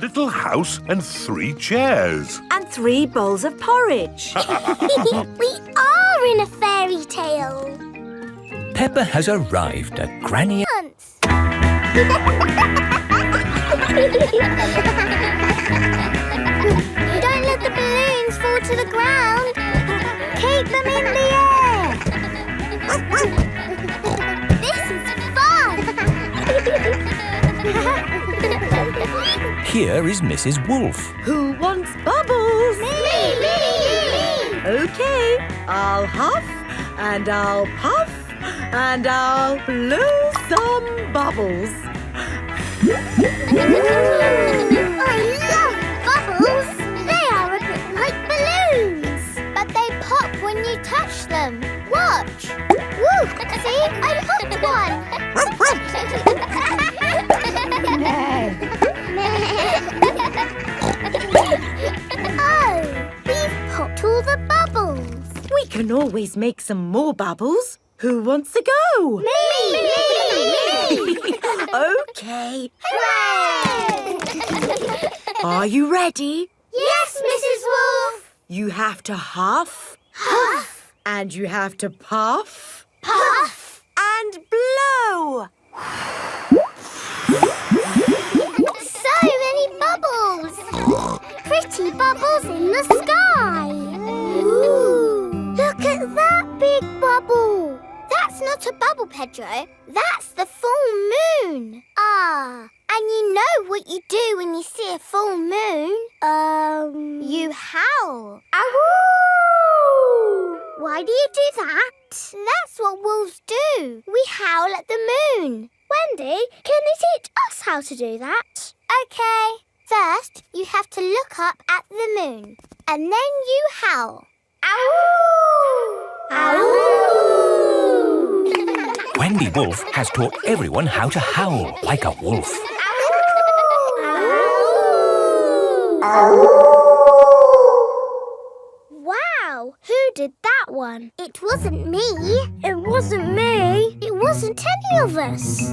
little house and 3 chairs. And 3 bowls of porridge. We are in a fairy tale. Peppa has arrived at Granny... Don't let the balloons fall to the ground. Keep them in the air. This is fun. Here is Mrs. Wolf. Who wants bubbles? Me. Okay, I'll huff and I'll puff and I'll blow some bubbles. I love bubbles. They are a bit like balloons, but they pop when you touch them. Watch. Woo! See, I popped one. Oh, we've popped all the bubbles. We can always make some more bubbles. Who wants to go? Me! Okay. Hooray! Are you ready? Yes, Mrs. Wolf. You have to huff. Huff. And you have to puff. Puff. And blow. So many bubbles. Pretty bubbles in the sky. Ooh. Look at that big bubble. That's not a bubble, Pedro. That's the full moon. Ah, and you know what you do when you see a full moon? You howl. Ow! Why do you do that? That's what wolves do. We howl at the moon. Wendy, can you teach us how to do that? Okay. First, you have to look up at the moon. And then you howl. Ow! Ow! Wendy Wolf has taught everyone how to howl like a wolf. Wow, who did that one? It wasn't me. It wasn't me. It wasn't any of us. It's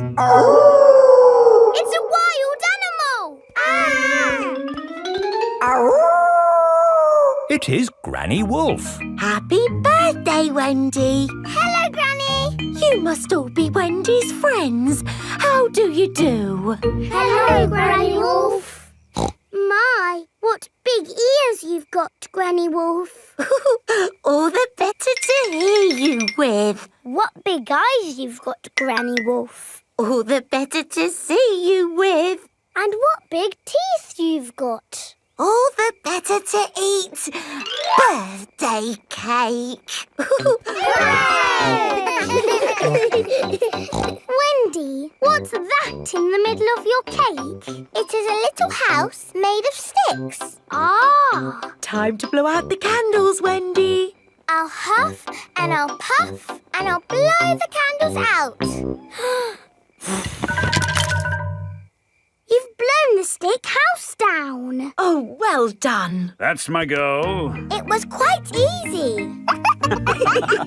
a wild animal. It is Granny Wolf. Happy birthday, Wendy. Hello, Granny. You must all be Wendy's friends. How do you do? Hello, Granny Wolf. My, what big ears you've got, Granny Wolf. All the better to hear you with. What big eyes you've got, Granny Wolf. All the better to see you with. And what big teeth you've got. All the better to eat birthday cake. Wendy, what's that in the middle of your cake? It is a little house made of sticks. Ah! Time to blow out the candles, Wendy. I'll huff and I'll puff and I'll blow the candles out. You've blown the stick house down. Oh, well done. That's my go. It was quite easy.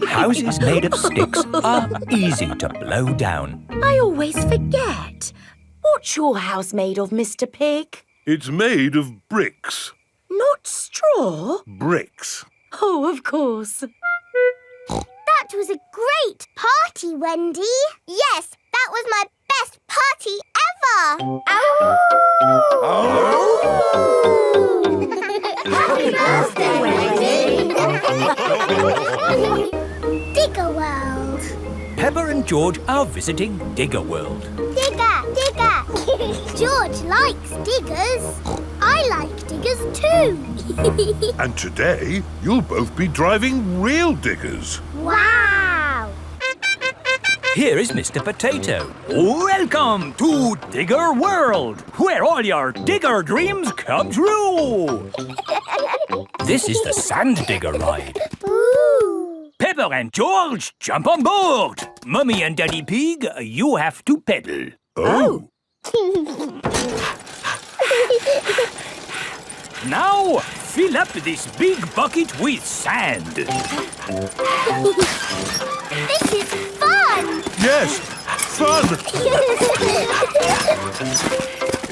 Houses made of sticks are easy to blow down. I always forget. What's your house made of, Mr. Pig? It's made of bricks. Not straw? Bricks. Oh, of course. That was a great party, Wendy. Yes, that was my best party ever. Happy birthday, Wendy. Digger World. Peppa and George are visiting Digger World. Digger. George likes diggers. I like diggers too. And today, you'll both be driving real diggers. Wow. Here is Mr. Potato. Welcome to Digger World, where all your digger dreams come true. This is the Sand Digger ride. Ooh. Peppa and George, jump on board. Mummy and Daddy Pig, you have to pedal. Oh. Now, fill up this big bucket with sand. This is fun. Yes, fun!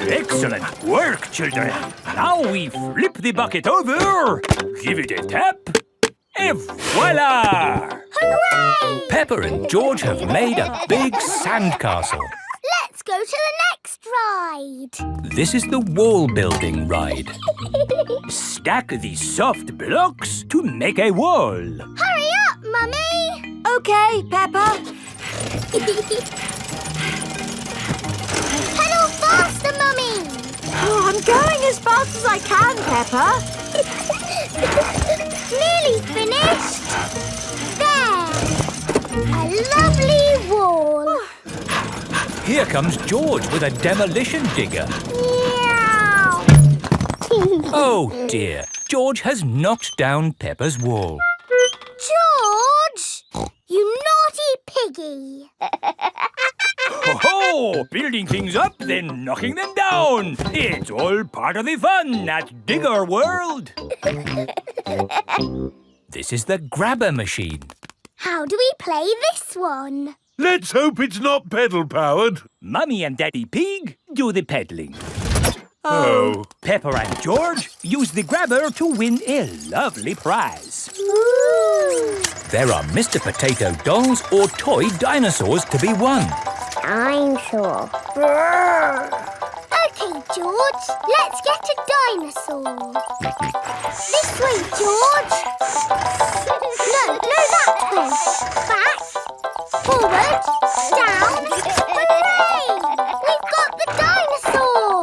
Excellent work, children. Now we flip the bucket over, give it a tap, and voila! Hooray! Peppa and George have made a big sandcastle. Let's go to the next ride. This is the wall building ride. Stack the soft blocks to make a wall. Hurry up, Mummy! OK, Peppa. Pedal faster, Mummy! Oh, I'm going as fast as I can, Peppa. Nearly finished. There! A lovely wall. Here comes George with a demolition digger. Meow. Oh dear, George has knocked down Peppa's wall. George! You naughty piggy! Ho-ho! Building things up, then knocking them down. It's all part of the fun at Digger World. This is the grabber machine. How do we play this one? Let's hope it's not pedal-powered. Mummy and Daddy Pig do the peddling. Oh. Peppa and George use the grabber to win a lovely prize. Ooh! There are Mr. Potato dolls or toy dinosaurs to be won. Dinosaur. OK, George. Let's get a dinosaur. This way, George. No, that way. Back. Forward. Down. Hooray! We've got the dinosaur.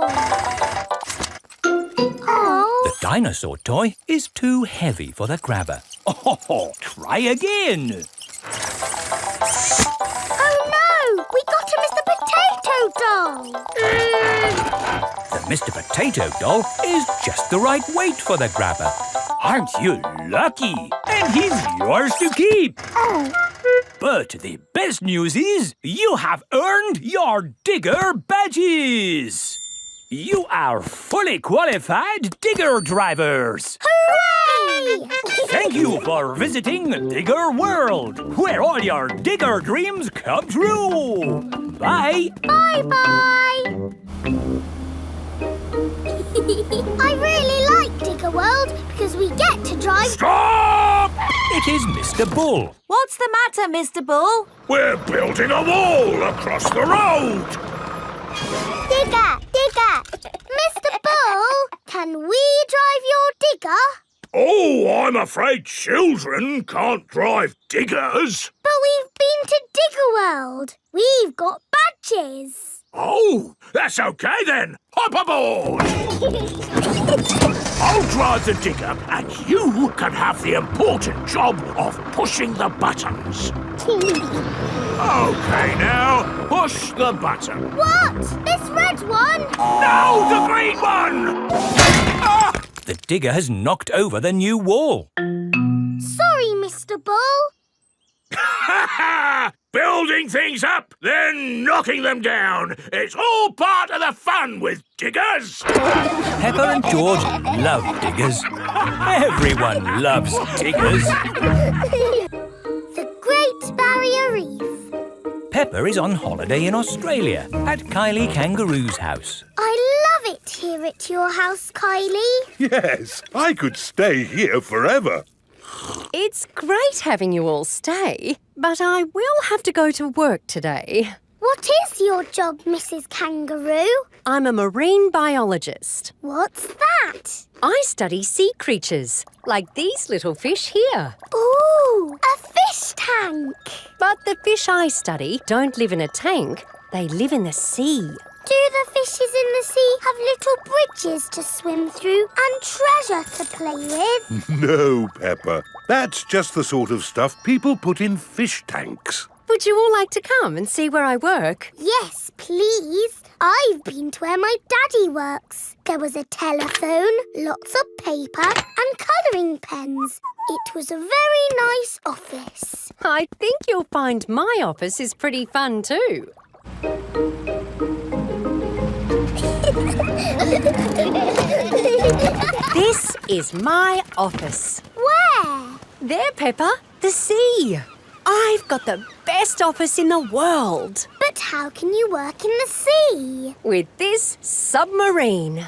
Oh. The dinosaur toy is too heavy for the grabber. Oh, try again. Oh no! We got a Mr. Potato doll! The Mr. Potato doll is just the right weight for the grabber. Aren't you lucky? And he's yours to keep. Oh, But the best news is you have earned your Digger badges. You are fully qualified Digger drivers. hooray! Thank you for visiting Digger World, where all your Digger dreams come true. Bye. Bye-bye! I really like Digger World because we get to drive... Stop! It is Mr. Bull. What's the matter, Mr. Bull? We're building a wall across the road. Digger! Digger! Mr. Bull, can we drive your digger? Oh, I'm afraid children can't drive diggers. But we've been to Digger World. We've got badges. Oh, that's okay then. Hop aboard. I'll drive the digger and you can have the important job of pushing the buttons. Okay, now, push the button. What? This red one? No, the green one! Ah! The digger has knocked over the new wall. Sorry, Mr. Bull. Building things up, then knocking them down. It's all part of the fun with diggers. Peppa and George love diggers. Everyone loves diggers. The Great Barrier Reef. Peppa is on holiday in Australia at Kylie Kangaroo's house. I love it here at your house, Kylie. Yes, I could stay here forever. It's great having you all stay, but I will have to go to work today. What is your job, Mrs. Kangaroo? I'm a marine biologist. What's that? I study sea creatures, like these little fish here. Ooh, a fish tank. But the fish I study don't live in a tank, they live in the sea. Do the fishes in the sea have little bridges to swim through and treasure to play with? No, Peppa. That's just the sort of stuff people put in fish tanks. Would you all like to come and see where I work? Yes, please. I've been to where my daddy works. There was a telephone, lots of paper and colouring pens. It was a very nice office. I think you'll find my office is pretty fun too. This is my office. Where? There, Peppa, the sea. I've got the best office in the world. But how can you work in the sea? With this submarine.